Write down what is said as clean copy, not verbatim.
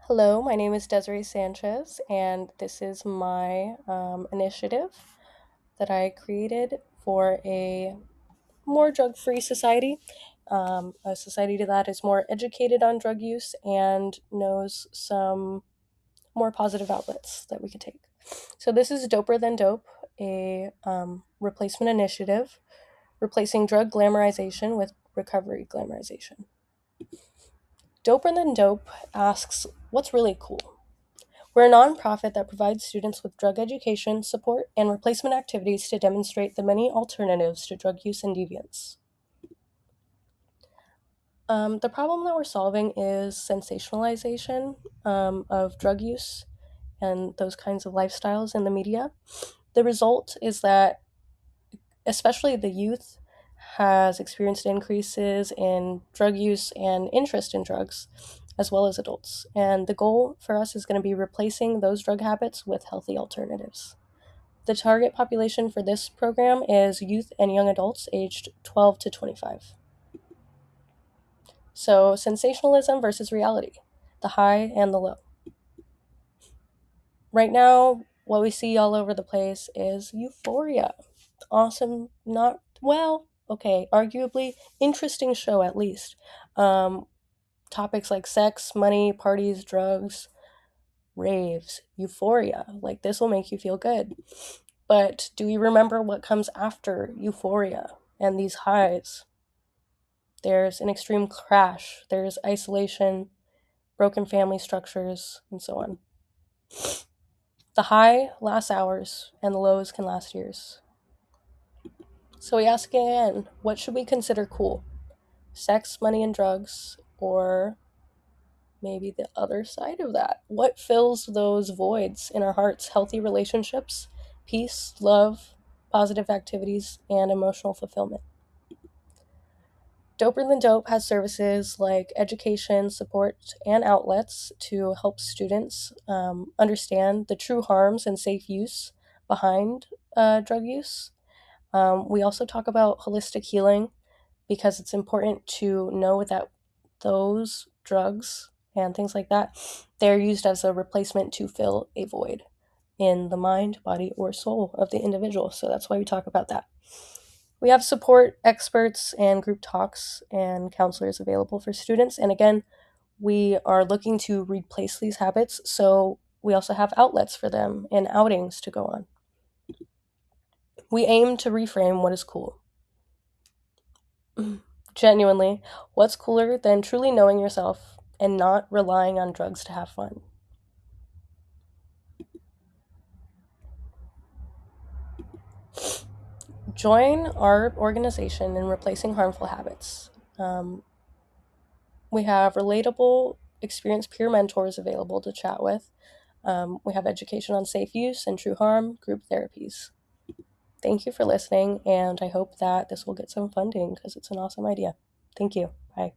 Hello, my name is Desiree Sanchez, and this is my initiative that I created for a more drug free society, a society that is more educated on drug use and knows some more positive outlets that we could take. So, this is Doper Than Dope, a replacement initiative replacing drug glamorization with recovery glamorization. Doper Than Dope asks, what's really cool? We're a nonprofit that provides students with drug education, support, and replacement activities to demonstrate the many alternatives to drug use and deviance. The problem that we're solving is sensationalization of drug use and those kinds of lifestyles in the media. The result is that, especially the youth, has experienced increases in drug use and interest in drugs, as well as adults. And the goal for us is going to be replacing those drug habits with healthy alternatives. The target population for this program is youth and young adults aged 12 to 25. So, sensationalism versus reality, the high and the low. Right now, what we see all over the place is euphoria. Awesome, not, well, okay, arguably interesting show at least. Um, Topics like sex, money, parties, drugs, raves, euphoria. Like, this will make you feel good. But do we remember what comes after euphoria and these highs? There's an extreme crash, there's isolation, broken family structures, and so on. The high lasts hours, and the lows can last years. So we ask again, what should we consider cool? Sex, money, and drugs, or maybe the other side of that? What fills those voids in our hearts? Healthy relationships, peace, love, positive activities, and emotional fulfillment. Doper Than Dope has services like education, support, and outlets to help students understand the true harms and safe use behind drug use. We also talk about holistic healing because it's important to know that those drugs and things like that, they're used as a replacement to fill a void in the mind, body, or soul of the individual. So that's why we talk about that. We have support experts and group talks and counselors available for students. And again, we are looking to replace these habits. So we also have outlets for them and outings to go on. We aim to reframe what is cool. Genuinely, what's cooler than truly knowing yourself and not relying on drugs to have fun? Join our organization in replacing harmful habits. Um, we have relatable, experienced peer mentors available to chat with. We have education on safe use and true harm, group therapies. Thank you for listening, and I hope that this will get some funding because it's an awesome idea. Thank you. Bye.